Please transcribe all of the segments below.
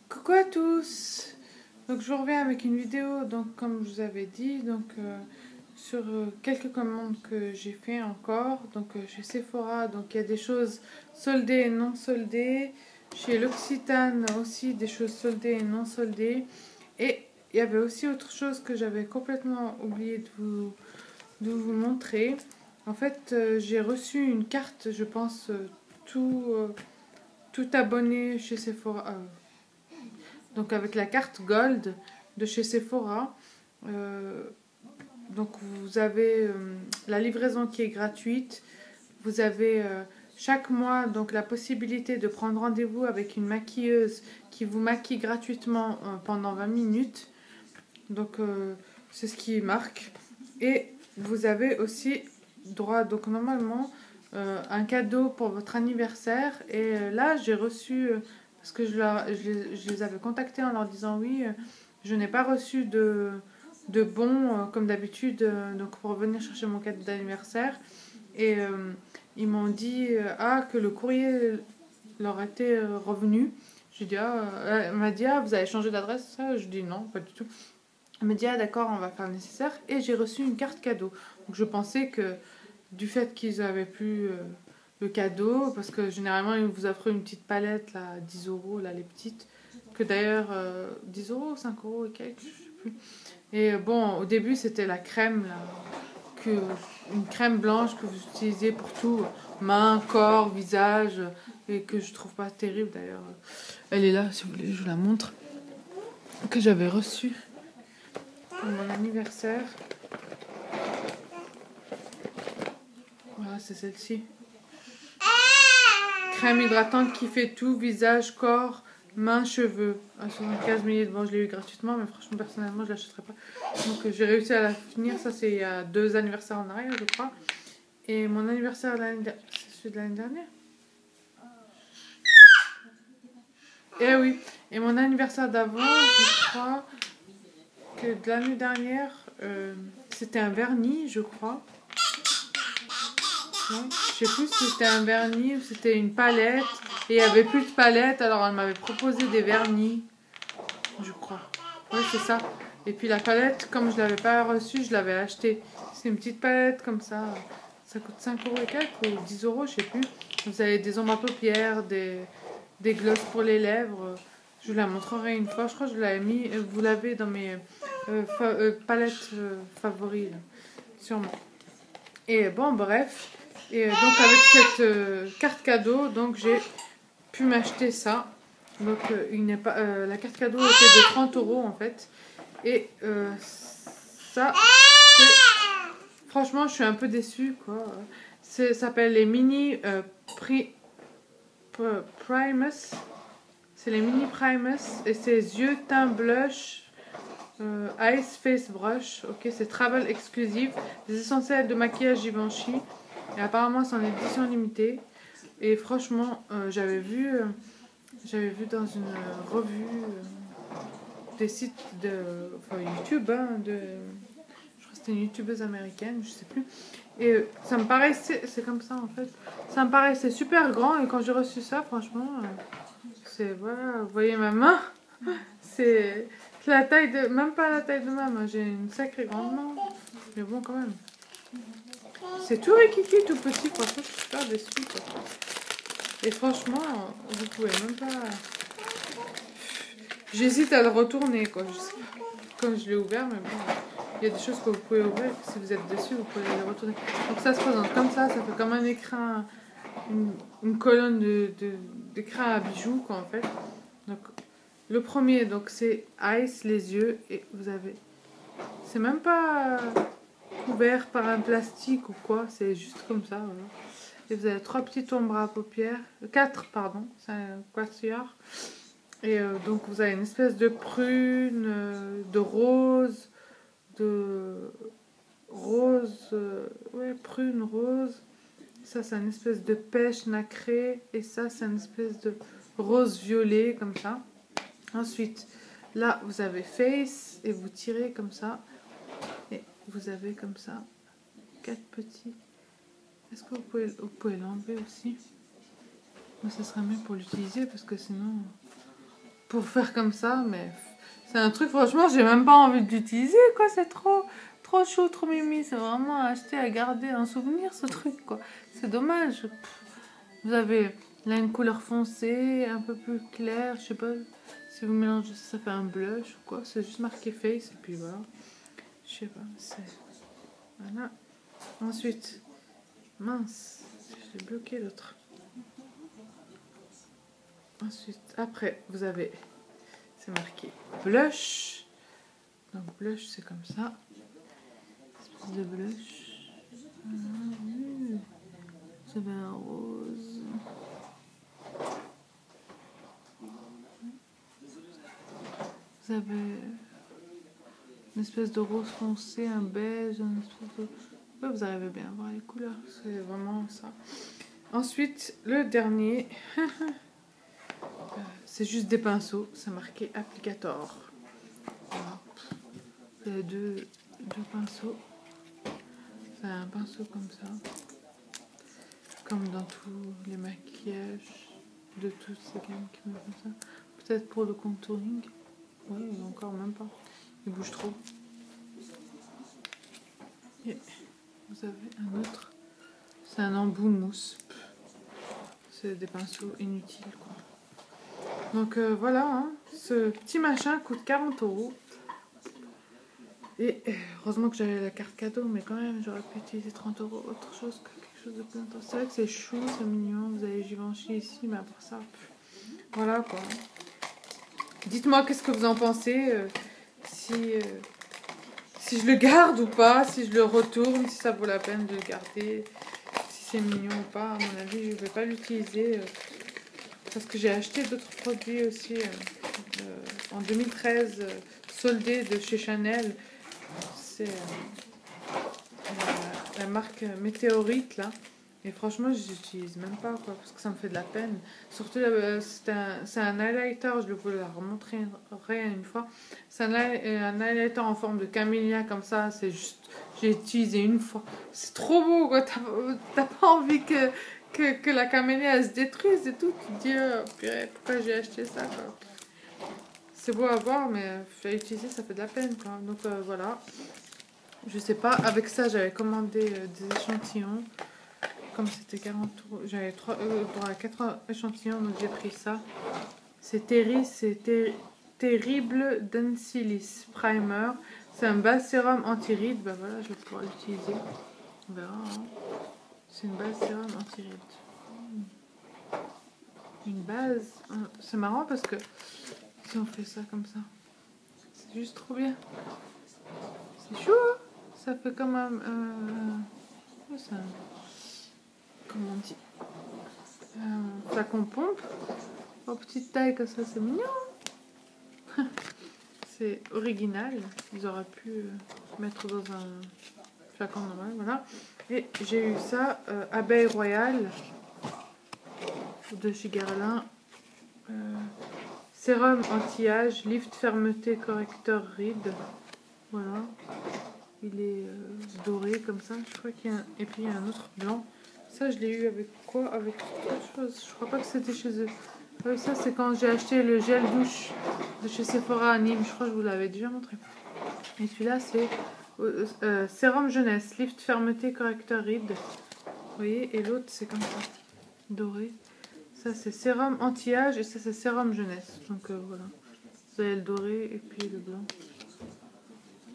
Coucou à tous. Donc je vous reviens avec une vidéo, donc comme je vous avais dit, sur quelques commandes que j'ai fait encore. Chez Sephora, donc il y a des choses soldées et non soldées. Chez L'Occitane aussi des choses soldées et non soldées. Et il y avait aussi autre chose que j'avais complètement oublié de vous montrer. En fait, j'ai reçu une carte, je pense, tout abonné chez Sephora. Donc avec la carte Gold de chez Sephora. Euh, donc vous avez la livraison qui est gratuite. Vous avez chaque mois donc la possibilité de prendre rendez-vous avec une maquilleuse qui vous maquille gratuitement pendant 20 minutes. C'est ce qui marque. Et vous avez aussi droit, donc normalement, un cadeau pour votre anniversaire. Et là, j'ai reçu, parce que je les avais contactés en leur disant oui, je n'ai pas reçu de bons, comme d'habitude, donc pour venir chercher mon cadeau d'anniversaire. Et ils m'ont dit que le courrier leur était revenu. J'ai dit, elle m'a dit, vous avez changé d'adresse, ça? Je dis non, pas du tout. Elle me dit, d'accord, on va faire le nécessaire. Et j'ai reçu une carte cadeau. Donc je pensais que du fait qu'ils avaient plus le cadeau, parce que généralement ils vous offrent une petite palette, là, 10 euros, là, les petites, que d'ailleurs 10 euros, 5 euros et quelques, je sais plus. Et bon, au début c'était la crème, là, une crème blanche que vous utilisez pour tout, main, corps, visage, et que je trouve pas terrible d'ailleurs. Elle est là, si vous voulez, je vous la montre, que j'avais reçue pour mon anniversaire. Voilà, c'est celle-ci. Crème hydratante qui fait tout, visage, corps, mains, cheveux. À 75 ml. Bon, je l'ai eu gratuitement, mais franchement, personnellement, je ne l'achèterai pas. Donc, j'ai réussi à la finir. Ça, c'est il y a 2 anniversaires en arrière, je crois. Et mon anniversaire c'est celui de l'année dernière. Eh oui. Et mon anniversaire d'avant, je crois que de l'année dernière, c'était un vernis, je crois. Non, je sais plus si c'était un vernis ou c'était une palette. Et il n'y avait plus de palette, alors elle m'avait proposé des vernis, je crois. Ouais, c'est ça. Et puis la palette, comme je ne l'avais pas reçue, je l'avais achetée. C'est une petite palette comme ça. Ça coûte 5 euros et quelques ou 10 euros, je sais plus. Vous avez des ombres à paupières, des glosses pour les lèvres. Je vous la montrerai une fois. Je crois que je l'avais mis. Vous l'avez dans mes palettes favoris, là, sûrement. Et bon, bref. Et donc avec cette carte cadeau, donc j'ai pu m'acheter ça. Donc la carte cadeau était de 30 euros en fait. Et ça, franchement, je suis un peu déçue quoi. Ça s'appelle les mini Primus. C'est les mini Primus et c'est yeux, teint, blush. Ice Face Brush, ok, c'est Travel Exclusive, des essentiels de maquillage Givenchy, et apparemment c'est en édition limitée. Et franchement, j'avais vu dans une revue des sites YouTube, je crois que c'était une youtubeuse américaine, je sais plus. Et ça me paraissait, c'est comme ça en fait, ça me paraissait super grand, et quand j'ai reçu ça, franchement, voilà, vous voyez ma main, c'est la taille de, même pas la taille de ma main, j'ai une sacrée grande main, mais bon quand même. C'est tout rikiki, tout petit, franchement je suis super déçue quoi. Et franchement, vous pouvez même pas... J'hésite à le retourner quoi, je sais pas. Comme je l'ai ouvert, mais bon, il y a des choses que vous pouvez ouvrir, que si vous êtes déçu, vous pouvez les retourner. Donc ça se présente comme ça fait comme un écrin, une colonne d'écrin à bijoux quoi en fait. Donc le premier, donc c'est Ice, les yeux, et vous avez... C'est même pas couvert par un plastique ou quoi, c'est juste comme ça, voilà. Et vous avez 3 petites ombres à paupières, 4 pardon, c'est un quatuor. Et donc vous avez une espèce de prune, de rose, ouais, prune, rose. Ça c'est une espèce de pêche nacrée, et ça c'est une espèce de rose violet comme ça. Ensuite, là, vous avez Face et vous tirez comme ça. Et vous avez comme ça 4 petits. Est-ce que vous pouvez l'enlever aussi? Moi, ça serait mieux pour l'utiliser parce que sinon, vous pour faire comme ça, mais c'est un truc, franchement, j'ai même pas envie d'utiliser, quoi. C'est trop chou, trop mimi. C'est vraiment à acheter, à garder un souvenir, ce truc, quoi. C'est dommage. Vous avez là une couleur foncée, un peu plus claire, je sais pas si vous mélangez ça, ça fait un blush ou quoi. C'est juste marqué face et puis voilà. Je sais pas, c'est... Voilà. Ensuite, mince, je l'ai bloqué l'autre. Ensuite, après, vous avez, c'est marqué blush. Donc blush, c'est comme ça. Espèce de blush. Vous avez un rose. Vous avez une espèce de rose foncé, un beige, une espèce de... Ouais, vous arrivez bien à voir les couleurs, c'est vraiment ça. Ensuite, le dernier, c'est juste des pinceaux, c'est marqué applicator. Voilà. Vous avez deux pinceaux. C'est un pinceau comme ça, comme dans tous les maquillages de tous ces gammes qui me font ça. Peut-être pour le contouring. Oui, encore même pas. Il bouge trop. Et vous avez un autre. C'est un embout mousse. C'est des pinceaux inutiles, quoi. Donc voilà, hein. Ce petit machin coûte 40 €. Et heureusement que j'avais la carte cadeau, mais quand même, j'aurais pu utiliser 30 € autre chose que quelque chose de plus intense. C'est vrai que c'est chou, c'est mignon. vous avez Givenchy ici, mais après ça, voilà, quoi. Dites-moi qu'est-ce que vous en pensez, si je le garde ou pas, si je le retourne, si ça vaut la peine de le garder, si c'est mignon ou pas. À mon avis, je ne vais pas l'utiliser parce que j'ai acheté d'autres produits aussi en 2013, soldés de chez Chanel. C'est la marque Météorite, là. Et franchement, je l'utilise même pas, quoi, parce que ça me fait de la peine. Surtout, c'est un highlighter, je vous le remontrer une fois. C'est un highlighter en forme de camélia, comme ça, c'est juste... J'ai utilisé une fois. C'est trop beau, quoi. T'as pas envie que la camélia, elle se détruise et tout. Tu te dis, oh, purée, pourquoi j'ai acheté ça, quoi. C'est beau à voir, mais à utiliser, ça fait de la peine, quoi. Donc, voilà. Je sais pas, avec ça, j'avais commandé des échantillons. Comme c'était 40 €, j'avais 4 échantillons, donc j'ai pris ça. C'est Terrible Densilis Primer. C'est un base sérum anti-rides. Ben voilà, je vais pouvoir l'utiliser. On verra. Hein. C'est une base sérum anti-rides. Une base. C'est marrant parce que si on fait ça comme ça, c'est juste trop bien. C'est chaud. Hein, ça fait comme un. Ça. Comment on dit, flacon pompe en petite taille comme ça, c'est mignon. C'est original, ils auraient pu mettre dans un flacon normal, voilà. Et j'ai eu ça, Abeille Royale de chez Guerlain, sérum anti-âge, lift fermeté correcteur ride, voilà. Il est doré comme ça, je crois qu'il y a et puis il y a un autre blanc. Ça, je l'ai eu avec quoi? Avec autre chose. Je crois pas que c'était chez eux. Ça, c'est quand j'ai acheté le gel douche de chez Sephora à Nîmes. Je crois que je vous l'avais déjà montré. Et celui-là, c'est sérum jeunesse, lift fermeté correcteur ride. Vous voyez? Et l'autre, c'est comme ça, doré. Ça, c'est sérum anti-âge et ça, c'est sérum jeunesse. Donc voilà. Vous avez le doré et puis le blanc.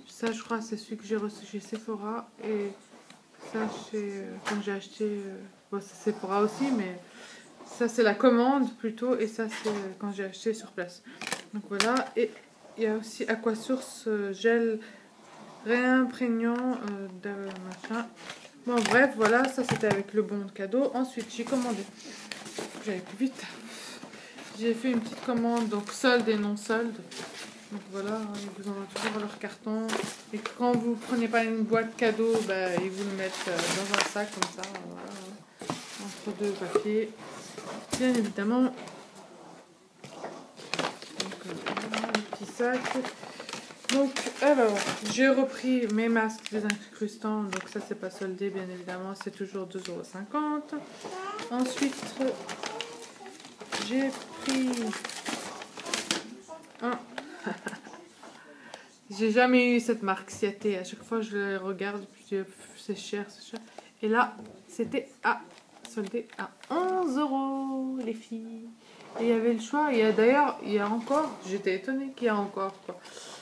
Ça, je crois, c'est celui que j'ai reçu chez Sephora. Et ça, quand j'ai acheté, bon, c'est Sephora aussi, mais ça, c'est la commande plutôt, et ça, c'est quand j'ai acheté sur place. Donc voilà, et il y a aussi Aquasource gel réimprégnant de machin. Bon, bref, voilà, ça c'était avec le bon de cadeau. Ensuite, j'ai commandé, j'allais plus vite, j'ai fait une petite commande, donc solde et non solde. Donc voilà, ils vous envoient toujours leur carton. Et quand vous prenez pas une boîte cadeau, bah, ils vous le mettent dans un sac comme ça, voilà, entre deux papiers. Bien évidemment. Donc voilà, le petit sac. Donc alors, j'ai repris mes masques désincrustants. Donc ça, c'est pas soldé, bien évidemment. C'est toujours 2,50 €. Ensuite, j'ai pris J'ai jamais eu cette marque Ciaté. À chaque fois, je les regarde, puis je dis, c'est cher, c'est cher. Et là, c'était soldé à 11 € les filles. Et il y avait le choix. D'ailleurs, il y a encore, j'étais étonnée qu'il y a encore, quoi.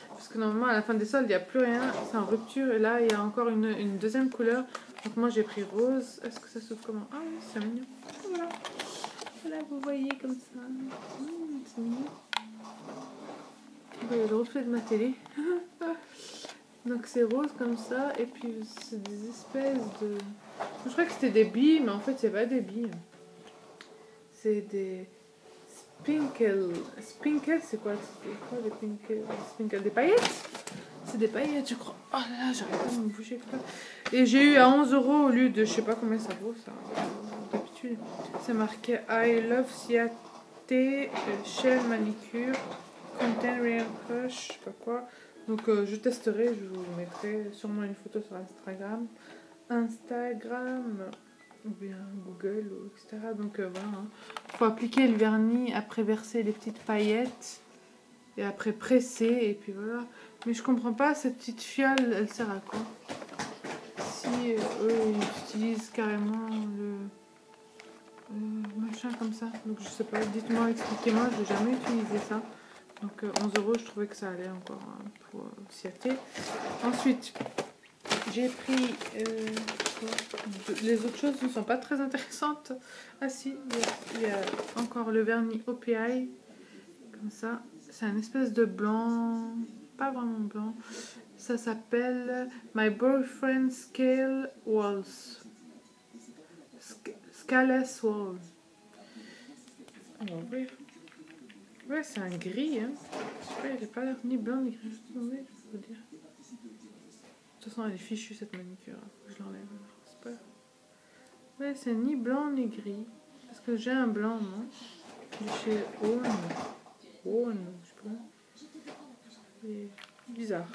Parce que normalement, à la fin des soldes, il n'y a plus rien. C'est en rupture. Et là, il y a encore une deuxième couleur. Donc moi, j'ai pris rose. Est-ce que ça s'ouvre comment? Ah oui, c'est mignon. Voilà. Voilà, vous voyez comme ça. C'est mignon. Il y a le reflet de ma télé. Donc c'est rose comme ça. Et puis c'est des espèces de... Je crois que c'était des billes, mais en fait c'est pas des billes. C'est des spinkles. Spinkles, c'est quoi? Des spinkles? Des paillettes? C'est des paillettes, je crois. Oh là là, j'arrive pas à me bouger. Et j'ai eu à 11 € au lieu de... Je sais pas combien ça vaut, ça. D'habitude, c'est marqué I love Ciaté, Shell manicure, Content Real Crush, je sais pas quoi. Donc je testerai, je vous mettrai sûrement une photo sur Instagram ou bien Google, etc. Donc voilà, hein. Faut appliquer le vernis, après verser les petites paillettes et après presser et puis voilà. Mais je comprends pas, cette petite fiole, elle sert à quoi? Si eux ils utilisent carrément le machin comme ça. Donc je sais pas, dites-moi, expliquez-moi, je n'ai jamais utilisé ça. Donc 11 €, je trouvais que ça allait encore pour Ciaté. Ensuite, j'ai pris... les autres choses ne sont pas très intéressantes. Ah si, il y a encore le vernis OPI. Comme ça. C'est un espèce de blanc. Pas vraiment blanc. Ça s'appelle My Boyfriend Scale Walls. Scaleless Wall. On va ouvrir. Ouais, c'est un gris, hein. Je sais pas, il n'a pas l'air ni blanc ni gris. Je vais vous dire. De toute façon, elle est fichue cette manicure. Faut que je l'enlève. C'est pas... Ouais, c'est ni blanc ni gris. Parce que j'ai un blanc, moi. De chez Own. Own, je sais pas. C'est bizarre.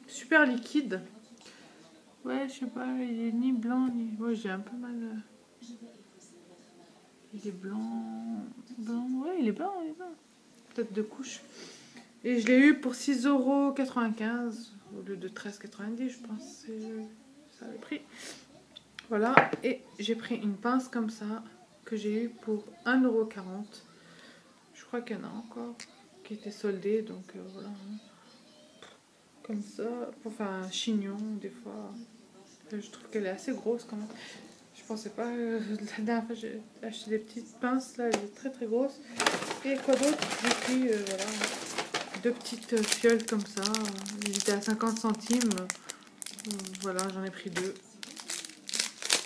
Super liquide. Ouais, je sais pas, il est ni blanc ni... Ouais, j'ai un peu mal... Il est blanc... Blanc... Ouais, il est blanc, Peut-être deux couches. Et je l'ai eu pour 6,95 € au lieu de 13,90 €, je pense. Ça avait pris. Voilà. Et j'ai pris une pince comme ça que j'ai eu pour 1,40 €. Je crois qu'il y en a encore qui étaient soldés. Donc voilà. Comme ça. Pour faire un chignon, des fois. Je trouve qu'elle est assez grosse quand même. Je pensais pas. La dernière fois, j'ai acheté des petites pinces. Là, elle est très très grosse. Et quoi d'autre? J'ai pris voilà, deux petites fioles comme ça. Ils étaient à 50 centimes. Voilà, j'en ai pris deux.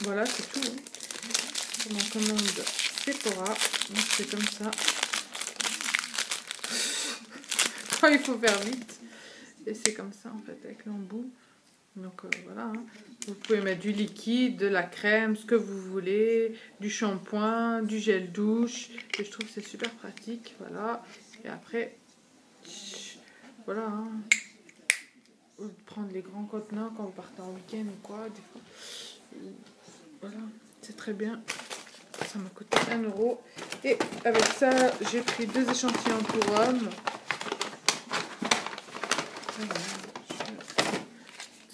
Voilà, c'est tout. Pour ma commande Sephora. Donc c'est comme ça. Quand il faut faire vite. Et c'est comme ça en fait, avec l'embout. Donc voilà, hein. Vous pouvez mettre du liquide, de la crème, ce que vous voulez, du shampoing, du gel douche. Et je trouve que c'est super pratique. Voilà. Et après, voilà, hein. Vous prendre les grands contenants quand vous partez en week-end ou quoi, des fois. Voilà, c'est très bien. Ça m'a coûté 1 €. Et avec ça, j'ai pris 2 échantillons pour hommes. Voilà.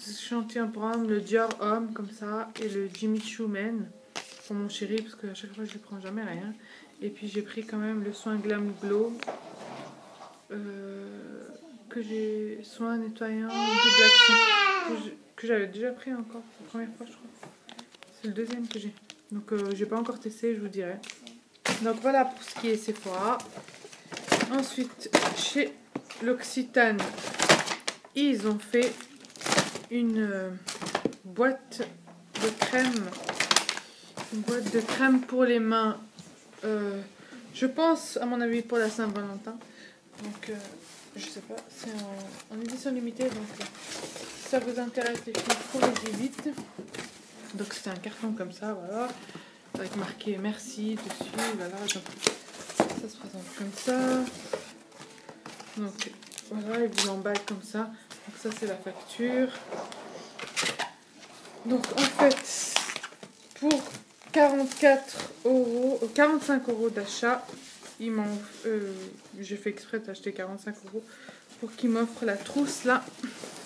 Échantillon pour homme, le Dior homme comme ça et le Jimmy Choo men pour mon chéri parce qu'à chaque fois je ne prends jamais rien. Et puis j'ai pris quand même le soin Glam Glow que j'ai, soin nettoyant double action que j'avais déjà pris encore la première fois je crois. C'est le deuxième que j'ai. Donc j'ai pas encore testé, je vous dirai. Donc voilà pour ce qui est Sephora. Ensuite chez l'Occitane ils ont fait une boîte de crème. Une boîte de crème pour les mains. Je pense, à mon avis, pour la Saint-Valentin. Donc, je sais pas. C'est en édition limitée. Donc, si ça vous intéresse, les filles, courez-y vite. Donc, c'est un carton comme ça, voilà. Avec marqué merci dessus. Voilà. Donc, ça se présente comme ça. Donc, voilà. Ils vous l'emballent comme ça. Donc, ça, c'est la facture. Donc en fait, pour 45 € d'achat, j'ai fait exprès d'acheter 45 € pour qu'il m'offre la trousse là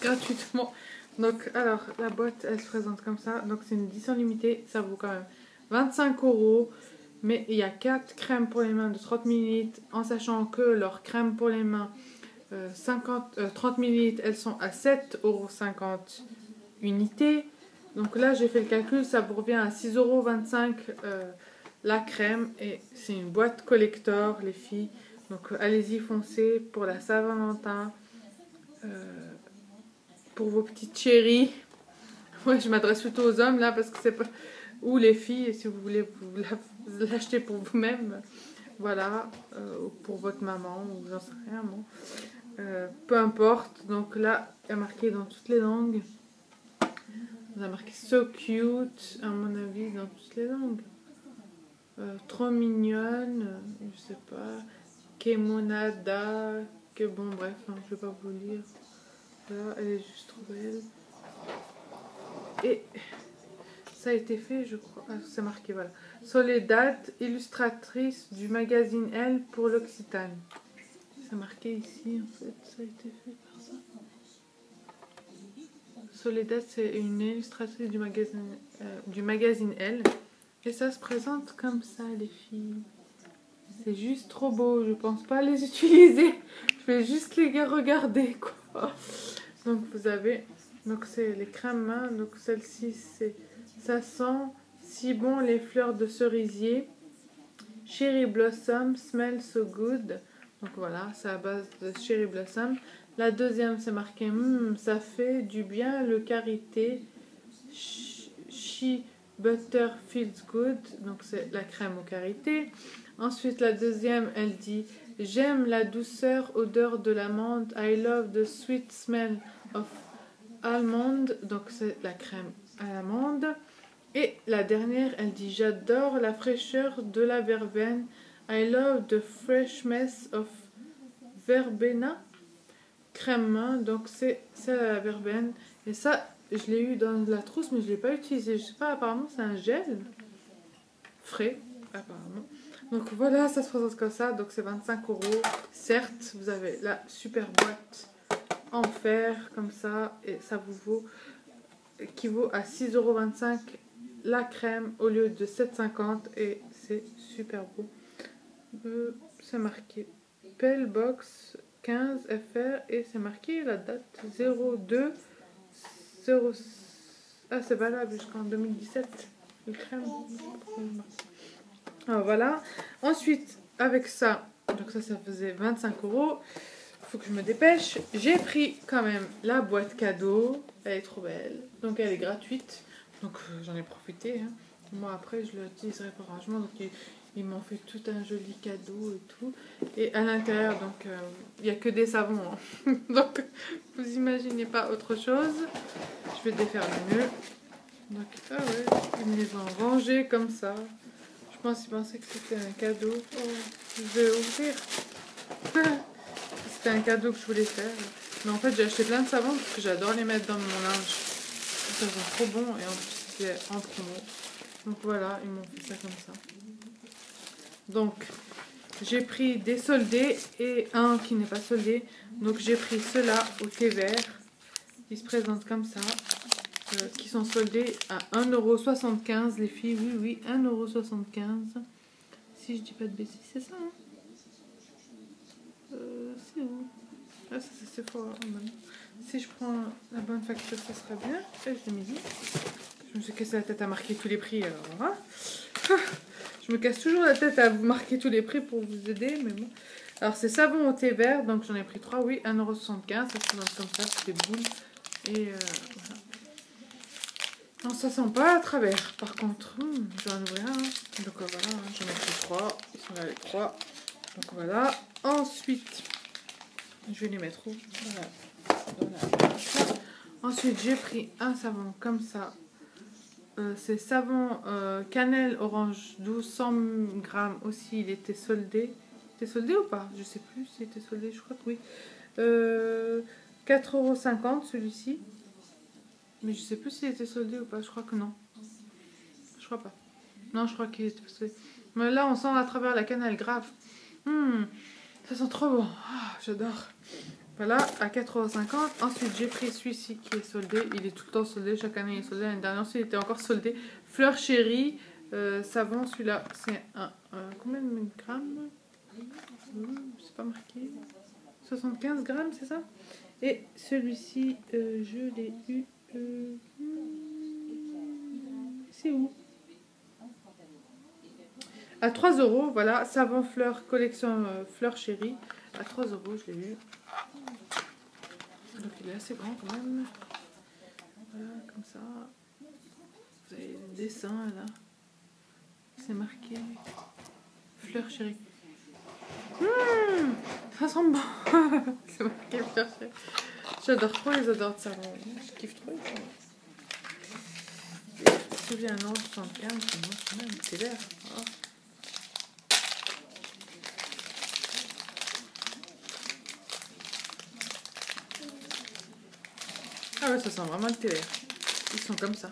gratuitement. Donc alors la boîte elle se présente comme ça, donc c'est une édition limitée, ça vaut quand même 25 €, mais il y a 4 crèmes pour les mains de 30 ml, en sachant que leurs crèmes pour les mains 30 ml elles sont à 7,50 € unité. Donc là j'ai fait le calcul, ça vous revient à 6,25 € la crème, et c'est une boîte collector les filles, donc allez-y foncez pour la Saint-Valentin, pour vos petites chéries. Ouais, je m'adresse plutôt aux hommes là parce que c'est pas, ou les filles, si vous voulez vous l'acheter pour vous-même, voilà, ou pour votre maman ou j'en sais rien, bon. Peu importe. Donc là il y a marqué dans toutes les langues, on a marqué so cute à mon avis dans toutes les langues. Trop mignonne, je sais pas, que monada, que bon bref, hein, je vais pas vous lire. Voilà, elle est juste trop belle. Et ça a été fait, je crois. Ah, c'est marqué, voilà. Soledad, illustratrice du magazine Elle pour l'Occitane. C'est marqué ici, en fait, ça a été fait par ça. Soledad, c'est une illustratrice du magazine Elle. Et ça se présente comme ça, les filles. C'est juste trop beau. Je pense pas les utiliser. Je vais juste les regarder, quoi. Donc vous avez, donc c'est les crèmes mains. Donc celle-ci, c'est, ça sent si bon les fleurs de cerisier. Cherry Blossom, smell so good. Donc voilà, c'est à base de Cherry Blossom. La deuxième, c'est marqué, ça fait du bien le karité. She Butter Feels Good, donc c'est la crème au karité. Ensuite, la deuxième, elle dit j'aime la douceur, odeur de l'amande. I love the sweet smell of almond, donc c'est la crème à l'amande. Et la dernière, elle dit j'adore la fraîcheur de la verveine. I love the freshness of verbena. Crème main, donc c'est la verveine. Et ça, je l'ai eu dans la trousse, mais je ne l'ai pas utilisé. Je sais pas, apparemment c'est un gel frais, apparemment. Donc voilà, ça se présente comme ça. Donc c'est 25 €. Certes, vous avez la super boîte en fer, comme ça. Et ça vous vaut, qui vaut à 6,25 € la crème au lieu de 7,50 €. Et c'est super beau. C'est marqué Pellbox 15 FR et c'est marqué la date 02 0. Ah, c'est valable jusqu'en 2017. Les crèmes. Alors voilà. Ensuite, avec ça, donc ça faisait 25 €. Faut que je me dépêche. J'ai pris quand même la boîte cadeau. Elle est trop belle. Donc elle est gratuite. Donc j'en ai profité. Hein. Moi après, je l'utiliserai pour rangement. Donc ils m'ont fait tout un joli cadeau et tout. Et à l'intérieur, donc il n'y a que des savons. Hein. Donc vous imaginez pas autre chose. Je vais défaire le nœud. Donc ah ouais, ils me les ont rangés comme ça. Je pense qu'ils pensaient que c'était un cadeau. Oh, je vais ouvrir. C'était un cadeau que je voulais faire. Mais en fait, j'ai acheté plein de savons parce que j'adore les mettre dans mon linge. Ça sent trop bon et en plus c'était en promo. Donc voilà, ils m'ont fait ça comme ça. Donc j'ai pris des soldés et un qui n'est pas soldé. Donc j'ai pris ceux-là au thé vert. Ils se présentent comme ça. Qui sont soldés à 1,75 € les filles. Oui, oui, 1,75 €. Si je dis pas de bêtises, c'est ça. Hein, c'est où? Ah, ça c'est Sephora. Si je prends la bonne facture, ça sera bien. Et je l'ai mis. Je me suis cassé la tête à marquer tous les prix. Alors, hein. Je me casse toujours la tête à vous marquer tous les prix pour vous aider. Mais bon. Alors, c'est savon au thé vert. Donc, j'en ai pris 3. Oui, 1,75 €. Ça se présente comme ça. C'est des boules. Et voilà. Non, ça sent pas à travers. Par contre, je vais en ouvrir un. Donc, voilà. J'en ai pris 3. Ils sont là les 3. Donc, voilà. Ensuite, je vais les mettre où? Voilà. Ensuite, j'ai pris un savon comme ça. C'est savon cannelle orange douce 100 grammes aussi. Il était soldé. Il était soldé ou pas? Je sais plus s'il était soldé. Je crois que oui. 4,50 € celui-ci. Mais je sais plus s'il était soldé ou pas. Je crois que non. Je crois pas. Non, je crois qu'il était soldé. Mais là, on sent à travers la cannelle grave. Ça sent trop bon. Ah, j'adore. Voilà, à 4,50 €. Ensuite, j'ai pris celui-ci qui est soldé. Il est tout le temps soldé. Chaque année, il est soldé. L'année dernière, il était encore soldé. Fleur chérie. Savon, celui-là, c'est combien de grammes? C'est pas marqué. 75 grammes, c'est ça? Et celui-ci, je l'ai eu. C'est où? À 3 €, voilà. Savon fleur, collection fleur chérie. À 3 €, je l'ai eu. Donc il est assez grand quand même. Voilà, comme ça. Vous avez le dessin là. C'est marqué fleur chérie. Ça sent bon. C'est marqué fleur chérie. J'adore trop les odeurs de savon. Je kiffe trop les savons. Celui à 1,75 €, c'est bon quand même. C'est l'air. Oh. Ah ouais, ça sent vraiment le télé. Ils sont comme ça.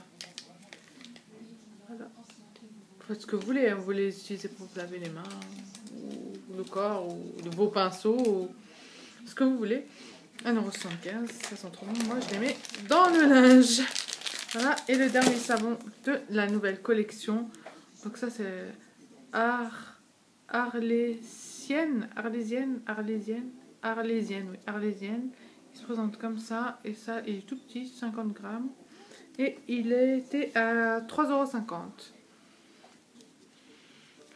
Voilà. Vous faites ce que vous voulez. Vous voulez les utiliser pour vous laver les mains, ou le corps, ou vos pinceaux, ou ce que vous voulez. 1,75 €, ça sent trop bon. Moi, je les mets dans le linge. Voilà. Et le dernier savon de la nouvelle collection. Donc ça, c'est Arlésienne. Il se présente comme ça. Et ça, il est tout petit, 50 grammes. Et il était à 3,50 €.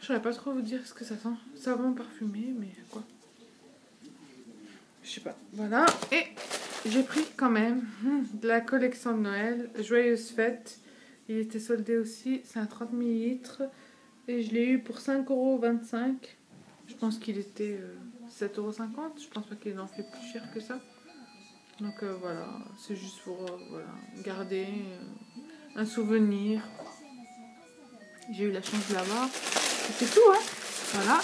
Je ne saurais pas trop vous dire ce que ça sent. Savon parfumé, mais quoi? Je sais pas. Voilà. Et j'ai pris quand même de la collection de Noël. Joyeuse fête. Il était soldé aussi. C'est un 30 ml. Et je l'ai eu pour 5,25 €. Je pense qu'il était 7,50 €. Je pense pas qu'il en fait plus cher que ça. Donc voilà. C'est juste pour voilà, garder un souvenir. J'ai eu la chance de l'avoir. C'est tout, hein. Voilà.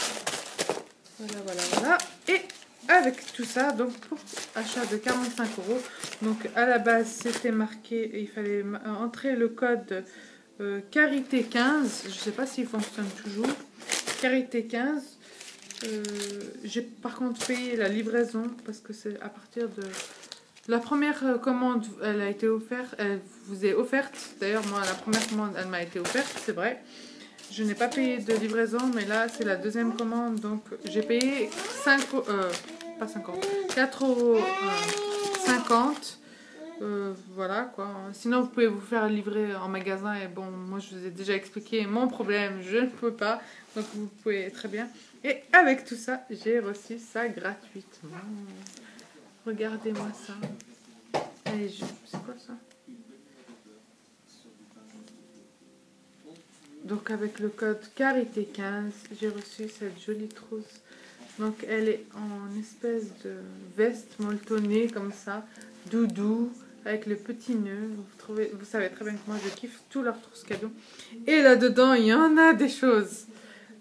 Voilà. Et avec tout ça, donc pour achat de 45 €. Donc à la base, c'était marqué, il fallait entrer le code Carité 15. Je sais pas s'il fonctionne toujours. Carité 15. J'ai par contre payé la livraison parce que c'est à partir de... La première commande, elle a été offerte, elle vous est offerte. D'ailleurs, moi, la première commande, elle m'a été offerte, c'est vrai. Je n'ai pas payé de livraison, mais là, c'est la deuxième commande. Donc, j'ai payé 4,50 €. Voilà, quoi. Sinon, vous pouvez vous faire livrer en magasin. Et bon, moi, je vous ai déjà expliqué mon problème. Je ne peux pas. Donc, vous pouvez très bien. Et avec tout ça, j'ai reçu ça gratuitement. Regardez-moi ça. Allez, c'est quoi ça? Donc avec le code Carité 15, j'ai reçu cette jolie trousse. Donc elle est en espèce de veste molletonnée comme ça, doudou, avec le petit nœud. Vous savez très bien que moi je kiffe tous leurs trousses cadeaux. Et là-dedans, il y en a des choses.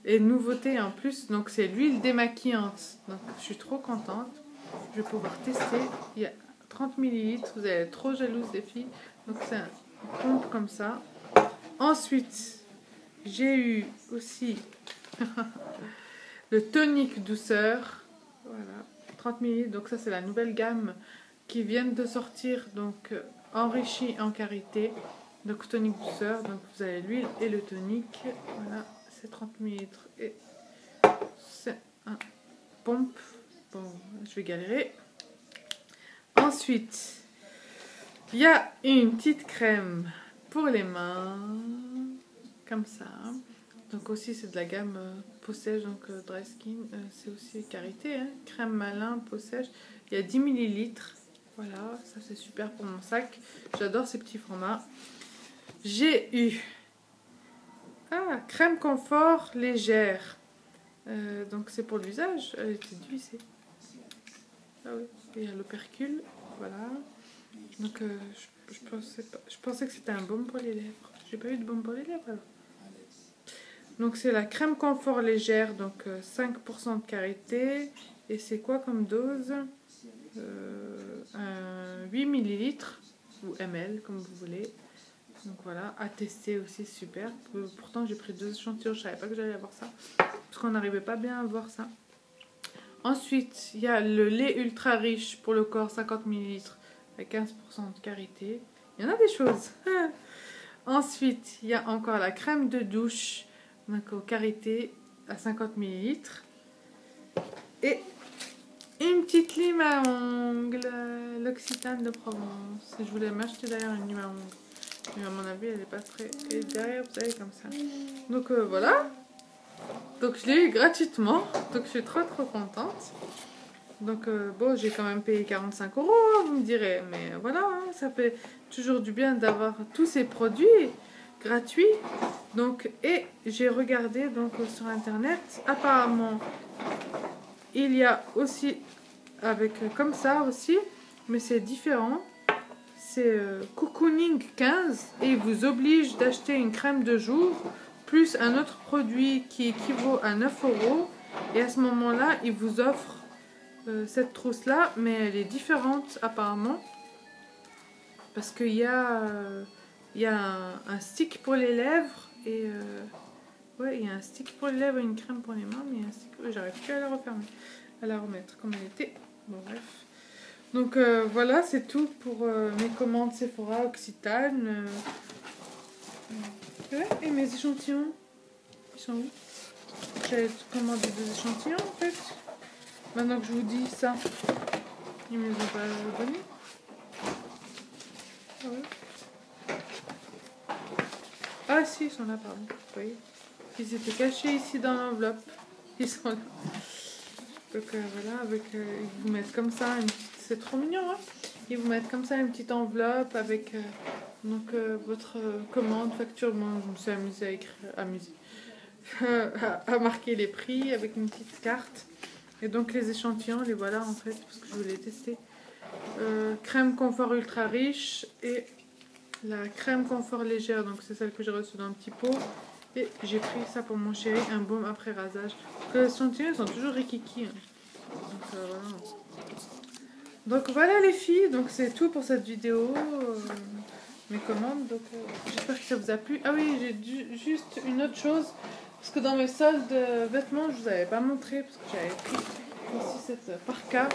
Et nouveauté en plus, donc c'est l'huile démaquillante. Donc je suis trop contente. Je vais pouvoir tester. Il y a 30 ml. Vous allez être trop jalouse des filles. Donc c'est un pompe comme ça. Ensuite, j'ai eu aussi le tonique douceur. Voilà, 30 ml. Donc ça c'est la nouvelle gamme qui vient de sortir. Donc enrichi en karité. Donc tonique douceur. Donc vous avez l'huile et le tonique. Voilà, c'est 30 ml. Et c'est un pompe. Bon, je vais galérer. Ensuite, il y a une petite crème pour les mains, comme ça. Donc aussi, c'est de la gamme peau sèche, donc dry skin. C'est aussi karité, hein. Crème malin, peau sèche. Il y a 10 ml. Voilà, ça c'est super pour mon sac. J'adore ces petits formats. J'ai eu crème confort légère. Donc c'est pour le visage. Elle était glissée. Ah oui, il y a l'opercule, voilà. Donc je pensais que c'était un baume pour les lèvres. J'ai pas eu de baume pour les lèvres alors. Donc c'est la crème confort légère, donc 5% de karité. Et c'est quoi comme dose? 8 ml ou ml comme vous voulez. Donc voilà, à tester aussi, super. Pourtant j'ai pris 2 échantillons, je savais pas que j'allais avoir ça. Parce qu'on n'arrivait pas bien à voir ça. Ensuite, il y a le lait ultra riche pour le corps, 50 ml, avec 15% de karité. Il y en a des choses. Ensuite, il y a encore la crème de douche, donc au karité, à 50 ml. Et une petite lime à ongles, l'Occitane de Provence. Je voulais m'acheter d'ailleurs une lime à ongles. Mais à mon avis, elle n'est pas très... Et derrière, vous savez, comme ça. Donc voilà. Donc je l'ai eu gratuitement. Donc je suis trop contente. Donc bon, j'ai quand même payé 45 €, vous me direz. Mais voilà, hein, ça fait toujours du bien d'avoir tous ces produits gratuits. Donc, et j'ai regardé donc sur internet. Apparemment, il y a aussi avec comme ça aussi. Mais c'est différent. C'est Cocooning 15 et il vous oblige d'acheter une crème de jour plus un autre produit qui équivaut à 9 €. Et à ce moment-là, il vous offre cette trousse-là, mais elle est différente apparemment. Parce qu'il y a, un stick pour les lèvres et... ouais, il y a un stick pour les lèvres et une crème pour les mains, mais il y a un stick... j'arrive plus à la refermer, à la remettre comme elle était. Bon, bref. Donc voilà, c'est tout pour mes commandes Sephora Occitane. Ouais, et mes échantillons, ils sont où? J'ai commandé 2 échantillons en fait. Maintenant que je vous dis ça, ils me les ont pas donnés. Ah, ouais. Ah si, ils sont là, pardon. Vous voyez, ils étaient cachés ici dans l'enveloppe. Ils sont là. Donc voilà, avec, ils vous mettent comme ça, c'est trop mignon, hein. Ils vous mettent comme ça une petite enveloppe avec donc, votre commande, facture. Moi, je me suis amusée à écrire, à marquer les prix avec une petite carte. Et donc les échantillons, les voilà en fait, parce que je voulais tester. Crème confort ultra riche et la crème confort légère, donc c'est celle que j'ai reçue dans un petit pot. Et j'ai pris ça pour mon chéri, un baume après rasage. Parce que les échantillons sont toujours rikiki. Hein. Donc voilà les filles, donc c'est tout pour cette vidéo. Mes commandes, donc j'espère que ça vous a plu. Ah oui, j'ai juste une autre chose. Parce que dans mes soldes vêtements, je vous avais pas montré. Parce que j'avais pris aussi cette parka.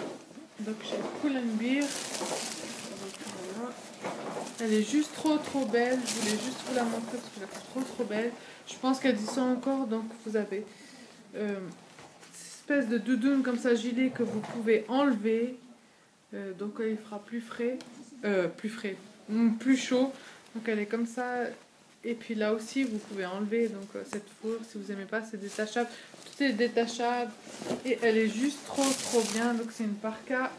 Donc j'ai Pull&Bear. Voilà. Elle est juste trop belle. Je voulais juste vous la montrer parce que je la trouve trop belle. Je pense qu'elle dit ça encore. Donc vous avez cette espèce de doudoune comme ça, gilet que vous pouvez enlever. Donc il fera plus frais. Plus chaud. Donc elle est comme ça. Et puis là aussi vous pouvez enlever donc cette fourre si vous aimez pas, c'est détachable, tout est détachable et elle est juste trop bien. Donc c'est une parka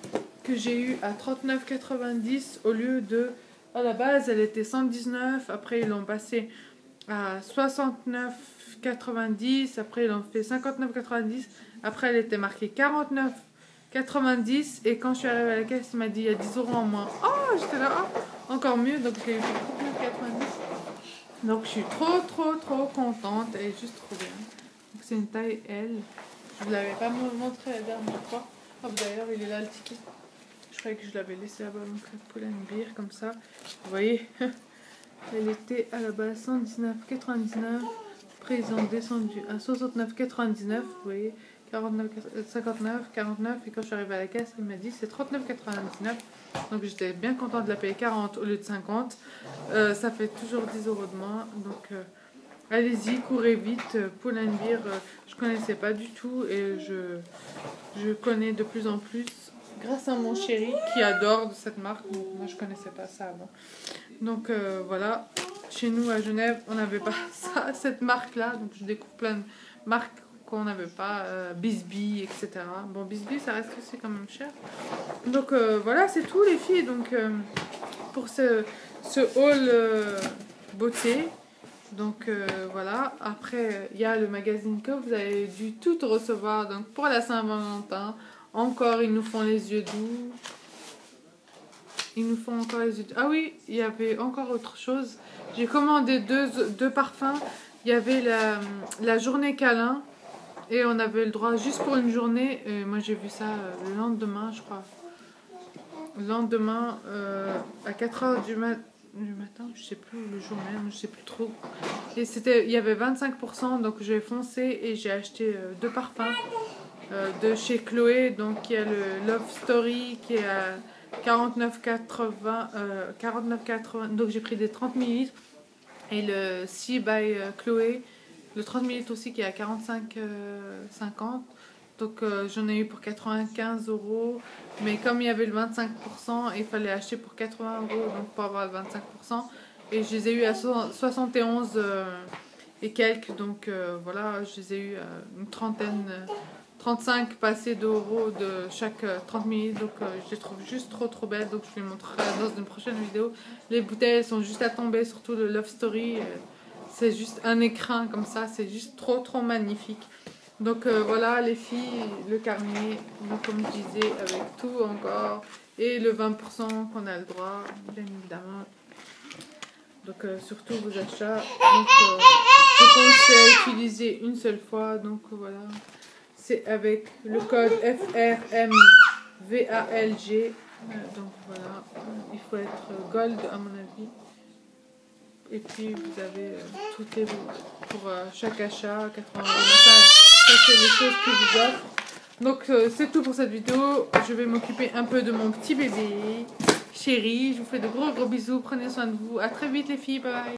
que j'ai eu à 39,90 au lieu de, à la base elle était 119, après ils l'ont passé à 69,90, après ils l'ont fait 59,90, après elle était marquée 49,90 et quand je suis arrivée à la caisse il m'a dit il y a 10 € en moins. Oh, j'étais là, oh, encore mieux, donc j'ai eu 39,90. Donc je suis trop contente, elle est juste trop bien. Donc c'est une taille L. Je vous l'avais pas montré la dernière fois. Ah, d'ailleurs il est là le ticket. Je croyais que je l'avais laissé là-bas, donc Pull&Bear comme ça. Vous voyez, elle était à la base 119,99. Après ils ont descendu à 69,99. Vous voyez, 59, 49. Et quand je suis arrivée à la caisse, il m'a dit c'est 39,99. Donc j'étais bien contente de la payer 40 au lieu de 50. Ça fait toujours 10 € de moins. Donc allez-y, courez vite. Pull&Bear, je connaissais pas du tout et je connais de plus en plus grâce à mon chéri qui adore cette marque. Donc moi je connaissais pas ça avant. Donc voilà, chez nous à Genève, on n'avait pas ça, cette marque-là. Donc je découvre plein de marques qu'on n'avait pas, Bisbee, etc. Bon, Bisbee, ça reste aussi quand même cher. Donc voilà, c'est tout les filles. Donc pour ce haul beauté. Donc voilà, après il y a le magazine que vous avez dû tout recevoir. Donc pour la Saint-Valentin, encore ils nous font les yeux doux. Ils nous font encore les yeux doux. Ah oui, il y avait encore autre chose. J'ai commandé deux parfums. Il y avait la journée câlin. Et on avait le droit juste pour une journée. Et moi j'ai vu ça le lendemain, je crois. Le lendemain, à 4 h du matin, je sais plus, le jour même, je sais plus trop. Et il y avait 25%, donc j'ai foncé et j'ai acheté 2 parfums. de chez Chloé. Donc il y a le Love Story qui est à 49,80. Donc j'ai pris des 30 ml. Et le See by Chloé, le 30 ml aussi qui est à 45,50. Donc j'en ai eu pour 95 €. Mais comme il y avait le 25%, il fallait acheter pour 80 € donc pour avoir le 25%. Et je les ai eu à 71 et quelques. Donc voilà, je les ai eu une trentaine, 35 passés d'euros de chaque 30 ml. Donc je les trouve juste trop belles. Donc je vous les montrerai dans une prochaine vidéo. Les bouteilles sont juste à tomber, surtout le Love Story. C'est juste un écrin comme ça, c'est juste trop magnifique. Donc voilà les filles, le carnet, donc, comme je disais, avec tout encore. Et le 20% qu'on a le droit, bien évidemment. Donc surtout vos achats. Donc je pense à utiliser une seule fois. Donc voilà. C'est avec le code FRMVALG. Donc voilà. Il faut être gold à mon avis. Et puis vous avez toutes les pour chaque achat, 80 €. Enfin, ça c'est les choses qu'ils vous offrent. Donc c'est tout pour cette vidéo. Je vais m'occuper un peu de mon petit bébé chéri. Je vous fais de gros bisous. Prenez soin de vous. À très vite les filles. Bye bye.